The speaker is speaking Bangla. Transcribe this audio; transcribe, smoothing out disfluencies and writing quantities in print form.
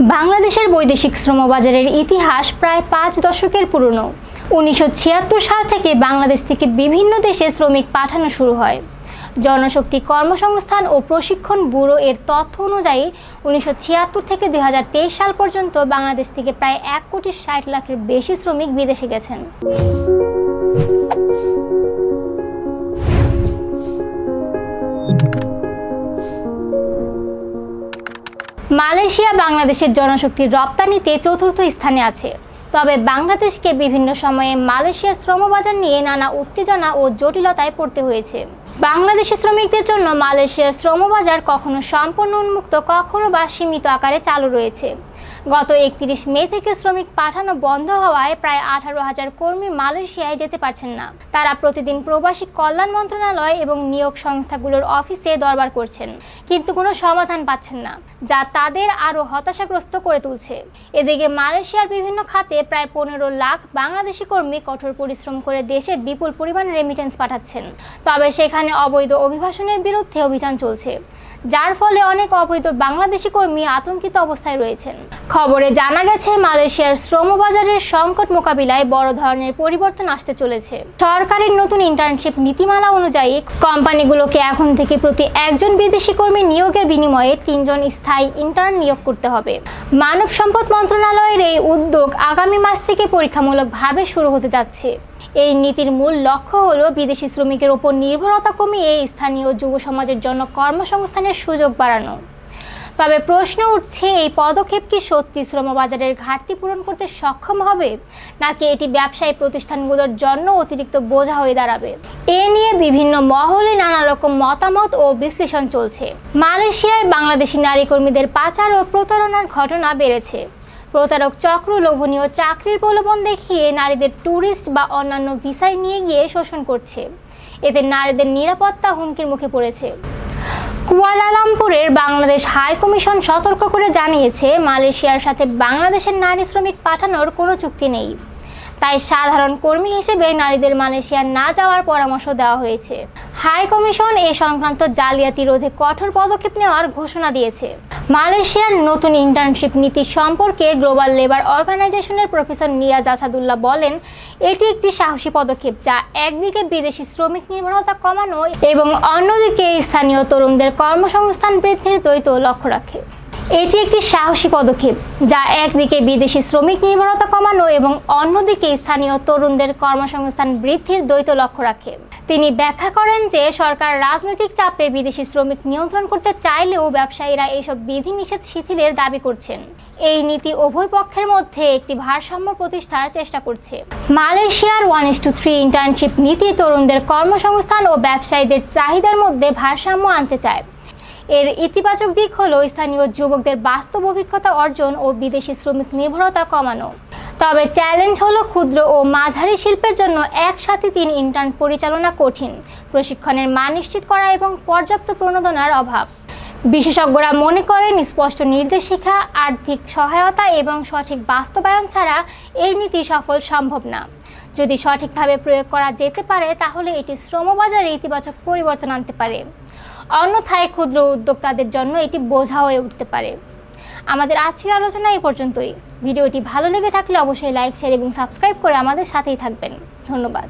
বাংলাদেশের বৈদেশিক শ্রমবাজারের ইতিহাস প্রায় 5 দশকের পুরনো। 1976 সাল থেকে বাংলাদেশ থেকে বিভিন্ন দেশে শ্রমিক পাঠানো শুরু হয়। জনশক্তি কর্মসংস্থান ও প্রশিক্ষণ ব্যুরো এর তথ্য অনুযায়ী 1976 থেকে 2023 সাল পর্যন্ত বাংলাদেশ থেকে প্রায় 1,60,00,000-এর বেশি শ্রমিক বিদেশে গেছেন। মালয়েশিয়া বাংলাদেশের জনশক্তির রপ্তানিতে চতুর্থ স্থানে আছে। তবে বাংলাদেশকে বিভিন্ন সময়ে মালয়েশিয়ার শ্রমবাজার নিয়ে নানা উত্তেজনা ও জটিলতায় পড়তে হয়েছে। বাংলাদেশি শ্রমিকদের জন্য মালয়েশিয়ার শ্রমবাজার কখনো সম্পূর্ণ উন্মুক্ত, কখনো বা সীমিত আকারে চালু রয়েছে। গত 31 মে থেকে শ্রমিক পাঠানো বন্ধ হওয়ায় প্রায় 18,000 কর্মী মালয়েশিয়ায় যেতে পারছেন না। তারা প্রতিদিন প্রবাসী কল্যাণ মন্ত্রণালয় এবং নিয়োগ সংস্থাগুলোর অফিসে দরবার করছেন, কিন্তু কোনো সমাধান পাচ্ছেন না, যা তাদের আরও হতাশাগ্রস্ত করে তুলছে। এদিকে মালয়েশিয়ার বিভিন্ন খাতে প্রায় 15 লাখ বাংলাদেশি কর্মী কঠোর পরিশ্রম করে দেশে বিপুল পরিমাণ রেমিটেন্স পাঠাচ্ছেন। তবে সেখানে অবৈধ অভিবাসনের বিরুদ্ধে অভিযান চলছে, যার ফলে অনেক অবৈধ বাংলাদেশি কর্মী আতঙ্কিত অবস্থায় রয়েছেন। খবরে জানা গেছে, মালয়েশিয়ার শ্রমবাজারের সংকট মোকাবিলায় বড় ধরনের পরিবর্তন আসতে চলেছে। সরকারের নতুন ইন্টার্নশিপ নীতিমালা অনুযায়ী কোম্পানিগুলোকে এখন থেকে প্রতি একজন বিদেশি কর্মী নিয়োগের বিনিময়ে 3 জন স্থায়ী ইন্টার্ন নিয়োগ করতে হবে। মানব সম্পদ মন্ত্রণালয়ের এই উদ্যোগ আগামী মাস থেকে পরীক্ষামূলকভাবে শুরু হতে যাচ্ছে। এই নীতির মূল লক্ষ্য হলো বিদেশি শ্রমিকের উপর নির্ভরতা কমিয়ে স্থানীয় যুব সমাজের জন্য কর্মসংস্থানের সুযোগ বাড়ানো। তবে প্রশ্ন উঠছে, এই পদক্ষেপ কি সত্যি শ্রমবাজারের ঘাটতি পূরণ করতে সক্ষম হবে, নাকি এটি ব্যবসায়ী প্রতিষ্ঠানগুলোর জন্য অতিরিক্ত বোঝা হয়ে দাঁড়াবে? এ নিয়ে বিভিন্ন মহলে নানা রকম মতামত ও বিশ্লেষণ চলছে। মালয়েশিয়ায় বাংলাদেশি নারী কর্মীদের পাচার ও প্রতারণার ঘটনা বেড়েছে। প্রতারক চক্র লোভনীয় চাকরির প্রলোভন দেখিয়ে নারীদের ট্যুরিস্ট বা অন্যান্য ভিসায় নিয়ে গিয়ে শোষণ করছে। এতে নারীদের নিরাপত্তা হুমকির মুখে পড়েছে। কুয়ালালামপুরের বাংলাদেশ হাই কমিশন সতর্ক করে জানিয়েছে, মালয়েশিয়ার সাথে বাংলাদেশের নারী শ্রমিক পাঠানোর কোনো চুক্তি নেই। তাই সাধারণ কর্মী হিসেবে নারীদের মালয়েশিয়া না যাওয়ার পরামর্শ দেওয়া হয়েছে। হাই কমিশন এ সংক্রান্ত জালিয়াতি রোধে কঠোর পদক্ষেপ নেওয়ার ঘোষণা দিয়েছে। মালয়েশিয়ার নতুন ইন্টার্নশিপ নীতি সম্পর্কে গ্লোবাল লেবার অর্গানাইজেশনের প্রফেসর নিয়াজ আসাদুল্লাহ বলেন, এটি একটি সাহসী পদক্ষেপ যা একদিকে বিদেশি শ্রমিক নির্ভরতা কমানো এবং অন্যদিকে স্থানীয় তরুণদের কর্মসংস্থান বৃদ্ধির দ্বৈত লক্ষ্য রাখে। এটি একটি সাহসী পদক্ষেপ যা একদিকে বিদেশি শ্রমিক নির্ভরতা কমানো এবং অন্যদিকে স্থানীয় তরুণদের কর্মসংস্থান বৃদ্ধির দ্বৈত লক্ষ্য রাখে। তিনি ব্যাখ্যা করেন যে, সরকার রাজনৈতিক চাপে বিদেশি শ্রমিক নিয়ন্ত্রণ করতে চাইলেও ব্যবসায়ীরা এইসব বিধিনিষেধ শিথিলের দাবি করছেন। এই নীতি উভয় পক্ষের মধ্যে একটি ভারসাম্য প্রতিষ্ঠার চেষ্টা করছে। মালয়েশিয়ার 1:3 ইন্টার্নশিপ নীতি তরুণদের কর্মসংস্থান ও ব্যবসায়ীদের চাহিদার মধ্যে ভারসাম্য আনতে চায়। এর ইতিবাচক দিক হলো স্থানীয় যুবকদের বাস্তব অভিজ্ঞতা অর্জন ও বিদেশি শ্রমিক নির্ভরতা কমানো। তবে চ্যালেঞ্জ হলো ক্ষুদ্র ও মাঝারি শিল্পের জন্য একসাথে 3 ইন্টার্ন পরিচালনা কঠিন, প্রশিক্ষণের মান নিশ্চিত করা এবং পর্যাপ্ত প্রণোদনার অভাব। বিশেষজ্ঞরা মনে করেন, স্পষ্ট নির্দেশিকা, আর্থিক সহায়তা এবং সঠিক বাস্তবায়ন ছাড়া এই নীতি সফল সম্ভব না। যদি সঠিকভাবে প্রয়োগ করা যেতে পারে, তাহলে এটি শ্রমবাজারে ইতিবাচক পরিবর্তন আনতে পারে। অন্যথায় ক্ষুদ্র উদ্যোক্তাদের জন্য এটি বোঝা হয়ে উঠতে পারে। আমাদের আজকের আলোচনা এই পর্যন্তই। ভিডিওটি ভালো লেগে থাকলে অবশ্যই লাইক, শেয়ার এবং সাবস্ক্রাইব করে আমাদের সাথেই থাকবেন। ধন্যবাদ।